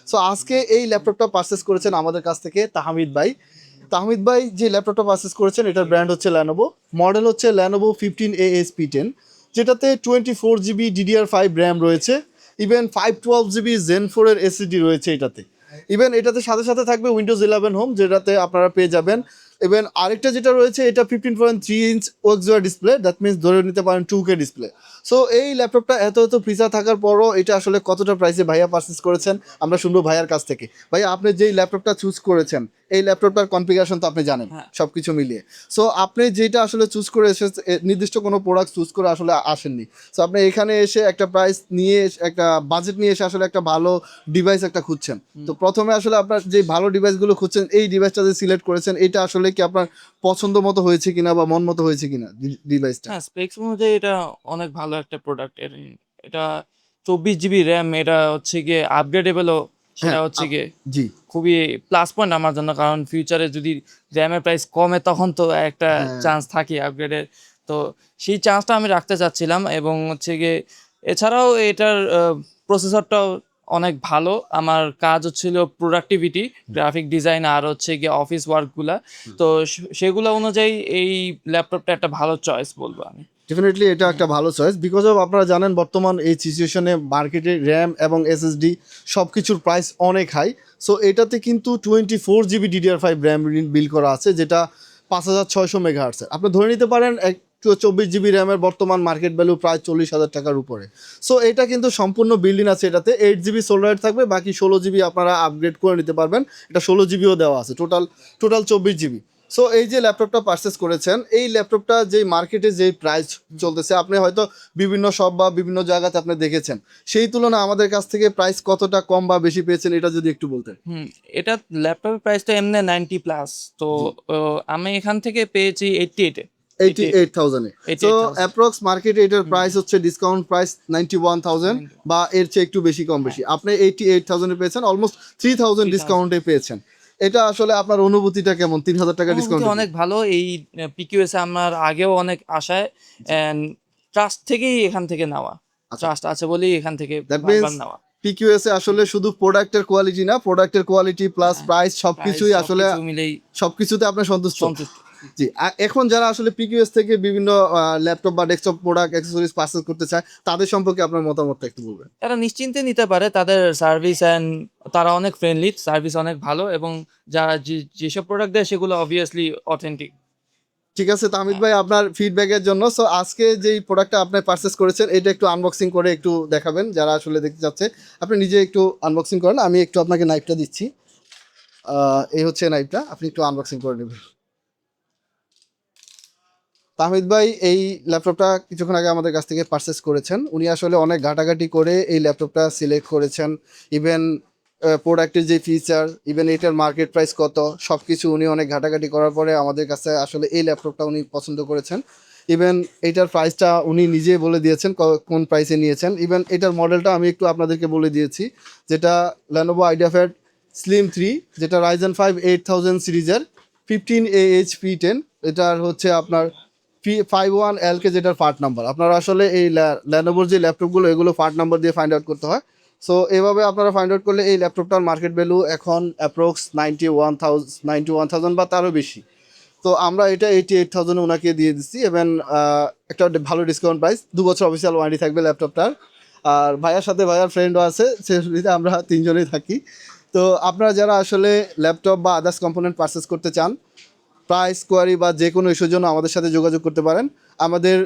So আজকে এই ল্যাপটপটা পারচেস করেছেন আমাদের কাছ থেকে তাহমিদ ভাই। তাহমিদ ভাই যে ল্যাপটপটা পারচেস করেছেন এটার ব্র্যান্ড হচ্ছে ল্যানোভো, মডেল হচ্ছে ল্যানোভো 15AS-P10, যেটাতে 24GB DDR5 র্যাম রয়েছে, ইভেন 512GB Zen 4 এসএসডি রয়েছে এটাতে। ইভেন এটাতে সাথে সাথে থাকবে উইন্ডোজ 11 হোম, যেটাতে আপনারা পেয়ে যাবেন। ইভেন আরেকটা যেটা রয়েছে এটা 15.3 ইঞ্চ ওএক্সওয়ার ডিসপ্লে, দ্যাট মিনস ধরে নিতে পারেন 2K ডিসপ্লে। সো এই ল্যাপটপটা এত ফিচার থাকার পরও এটা আসলে কতটা প্রাইসে ভাইয়া পারচেস করেছেন আমরা শুনবো ভাইয়ার কাছ থেকে। ভাইয়া আপনি যেই ল্যাপটপটা চুজ করেছেন এই ল্যাপটপটার কনফিগারেশন তো আপনি জানেন সব কিছু মিলিয়ে। সো আপনি যেটা আসলে চুজ করে এসে নির্দিষ্ট কোনো প্রোডাক্ট চুজ করে আসলে আসেননি। সো আপনি এখানে এসে একটা প্রাইস নিয়ে একটা বাজেট নিয়ে এসে আসলে একটা ভালো ডিভাইস একটা খুঁজছেন। তো প্রথমে আসলে আপনার যে ভালো ডিভাইসগুলো খুঁজছেন এই ডিভাইসটা যে সিলেক্ট করেছেন এটা আসলে কি আপনার পছন্দ মতো হয়েছে কিনা বা মন মতো হয়েছে কিনা ডিভাইসটা? হ্যাঁ, স্পেকস অনুযায়ী এটা অনেক ভালো একটা প্রোডাক্ট। এটা 24 জিবি র্যাম, এটা হচ্ছে গিয়ে আপগ্রেডেবলও, সেটা হ্যাঁ হচ্ছে গিয়ে জি খুবই প্লাস পয়েন্ট আমার জন্য, কারণ ফিউচারে যদি র্যামের প্রাইস কমে তখন তো একটা হ্যাঁ চান্স থাকে আপগ্রেডের। তো সেই চান্সটা আমি রাখতে চাচ্ছিলাম, এবং হচ্ছে গিয়ে এছাড়াও এটার প্রসেসরটাও অনেক ভালো। আমার কাজ হচ্ছিল প্রোডাক্টিভিটি, গ্রাফিক ডিজাইন আর হচ্ছে গিয়ে অফিস ওয়ার্কগুলা। তো সেগুলো অনুযায়ী এই ল্যাপটপটা একটা ভালো চয়েস বলবো আমি। ডেফিনেটলি এটা একটা ভালো চয়েস, বিকজ অফ আপনারা জানেন বর্তমান এই সিচুয়েশনে মার্কেটে র্যাম এবং এসএসডি সব কিছুর প্রাইস অনেক হাই। সো এটাতে কিন্তু 24GB DDR5 র্যাম বিল করা আছে, যেটা 5600 মেগাহার্টসের। আপনি ধরে নিতে পারেন 24GB র্যামের বর্তমান মার্কেট ভ্যালু প্রায় 40,000 টাকার উপরে। সো এটা কিন্তু সম্পূর্ণ বিল্ডিং আছে, এটাতে 8GB সোলার থাকবে, বাকি 16GB আপনারা আপগ্রেড করে নিতে পারবেন। এটা 16GBও দেওয়া আছে, টোটাল 24GB। সো এই যে ল্যাপটপটা পারচেস করেছেন এই ল্যাপটপটা যেই মার্কেটে যেই প্রাইস চলতেছে আপনি হয়তো বিভিন্ন শপ বা বিভিন্ন জায়গাতে আপনি দেখেছেন, সেই তুলনায় আমাদের কাছ থেকে প্রাইস কতটা কম বা বেশি পেয়েছেন এটা যদি একটু বলতেন। এটা ল্যাপটপের প্রাইস তো এমনি 90 প্লাস। তো আমি এখান থেকে পেয়েছি 88 এ। 88,000-এ। সো 88,000। অ্যাপ্রক্স মার্কেটে এটার প্রাইস হচ্ছে ডিসকাউন্ট প্রাইস 91,000 বা এর চেয়ে একটু বেশি কম বেশি। আপনি 88,000-এ পেয়েছেন, অলমোস্ট 3,000 ডিসকাউন্টে পেয়েছেন। এটা আসলে আপনার অনুভূতিটা কেমন 3,000 টাকা অনুভূতি ডিসকাউন্ট? অনেক ভালো। এই পিকিউএস এ আমার আগেও অনেক আশায় এন্ড ট্রাস্ট থেকেই এখান থেকে নেওয়া। আচ্ছা, ট্রাস্ট আছে বলেই এখান থেকে দ্যাট বারবার মিনস নেওয়া। পিকিউএস এ আসলে শুধু প্রোডাক্টের কোয়ালিটি না, প্রোডাক্টের কোয়ালিটি প্লাস হ্যাঁ, প্রাইস প্রাইস সবকিছুই আসলে সবকিছু মিলেই সবকিছুতে আপনার সন্তুষ্ট। সন্তুষ্ট। জি, এখন যারা আসলে পিকিউএস থেকে বিভিন্ন ল্যাপটপ বা ডেস্কটপ প্রোডাক্ট অ্যাক্সেসরিজ পারচেজ করতে চায় তাদের সম্পর্কে আপনার মতামতটা একটু বলবেন। তারা নিশ্চিন্তে নিতে পারে। তাদের সার্ভিস অ্যান্ড তারা অনেক ফ্রেন্ডলি, সার্ভিস অনেক ভালো, এবং যারা যেসব প্রোডাক্ট দেয় সেগুলো অবভিয়াসলি অথেন্টিক। ঠিক আছে তামিদ ভাই, আপনার ফিডব্যাকের জন্য। সো আজকে যেই প্রোডাক্টটা আপনি পারচেস করেছেন এটা একটু আনবক্সিং করে একটু দেখাবেন যারা আসলে দেখতে চাচ্ছে। আপনি নিজে একটু আনবক্সিং করেন, আমি একটু আপনাকে নাইফটা দিচ্ছি। এই হচ্ছে নাইফটা, আপনি একটু আনবক্সিং করে নেবেন। তাহমিদ ভাই এই ল্যাপটপটা কিছুক্ষণ আগে আমাদের কাছ থেকে পারচেস করেছেন। উনি আসলে অনেক ঘাটাঘাটি করে এই ল্যাপটপটা সিলেক্ট করেছেন। ইভেন প্রোডাক্টের যে ফিচার, ইভেন এটার মার্কেট প্রাইস কত, সব কিছু উনি অনেক ঘাটাঘাটি করার পরে আমাদের কাছে আসলে এই ল্যাপটপটা উনি পছন্দ করেছেন। ইভেন এটার প্রাইসটা উনি নিজেই বলে দিয়েছেন কোন প্রাইসে নিয়েছেন। ইভেন এটার মডেলটা আমি একটু আপনাদেরকে বলে দিয়েছি, যেটা Lenovo IdeaPad Slim 3, যেটা Ryzen 5 8000 সিরিজের 15AH-P10। এটার হচ্ছে আপনার P51LK, যেটার পার্ট নাম্বার। আপনারা আসলে এই ল্যানোভোর যে ল্যাপটপগুলো এগুলো পার্ট নাম্বার দিয়ে ফাইন্ড আউট করতে হয়। সো এভাবে আপনারা ফাইন্ড আউট করলে এই ল্যাপটপটার মার্কেট ভ্যালু এখন অ্যাপ্রক্স 91,000 বা তারও বেশি। তো আমরা এটা 88,000 ওনাকে দিয়ে দিচ্ছি, এবং একটা ভালো ডিসকাউন্ট প্রাইস, 2 বছর অফিসিয়াল ওয়ারেন্টি থাকবে ল্যাপটপটার। আর ভাইয়ার সাথে ভাইয়ার ফ্রেন্ডও আছে, সেটা আমরা তিনজনেই থাকি। তো আপনারা যারা আসলে ল্যাপটপ বা আদার্স কম্পোনেন্ট পারচেস করতে চান, প্রাইস কোয়ারি বা যে কোনো ইস্যুর জন্য আমাদের সাথে যোগাযোগ করতে পারেন। আমাদের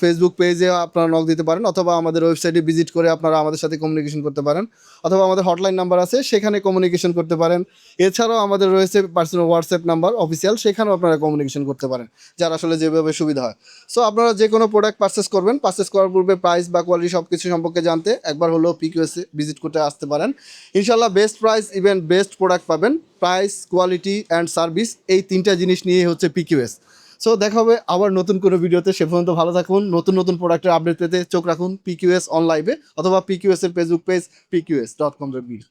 ফেসবুক পেজে আপনারা নক দিতে পারেন, অথবা আমাদের ওয়েবসাইটে ভিজিট করে আপনারা আমাদের সাথে কমিউনিকেশন করতে পারেন, অথবা আমাদের হটলাইন নাম্বার আছে সেখানে কমিউনিকেশন করতে পারেন। এছাড়াও আমাদের রয়েছে পার্সোনাল হোয়াটসঅ্যাপ নাম্বার অফিসিয়াল, সেখানেও আপনারা কমিউনিকেশন করতে পারেন, যার আসলে যেভাবে সুবিধা হয়। সো আপনারা যে কোনো প্রোডাক্ট পারচেস করবেন, পারচেস করার পূর্বে প্রাইস বা কোয়ালিটি সব কিছু সম্পর্কে জানতে একবার হলেও পিকিউএসে ভিজিট করতে আসতে পারেন। ইনশাল্লাহ best price, even best product পাবেন। প্রাইস, কোয়ালিটি অ্যান্ড সার্ভিস, এই তিনটা জিনিস নিয়ে হচ্ছে পিকিউএস। সো দেখা হবে আবার নতুন কোনো ভিডিওতে। সে পর্যন্ত ভালো থাকুন। নতুন নতুন প্রোডাক্টের আপডেট পেতে চোখ রাখুন পিকিউএস অন লাইভে, অথবা পিকিউএস এর ফেসবুক পেজ pqs.com.bd।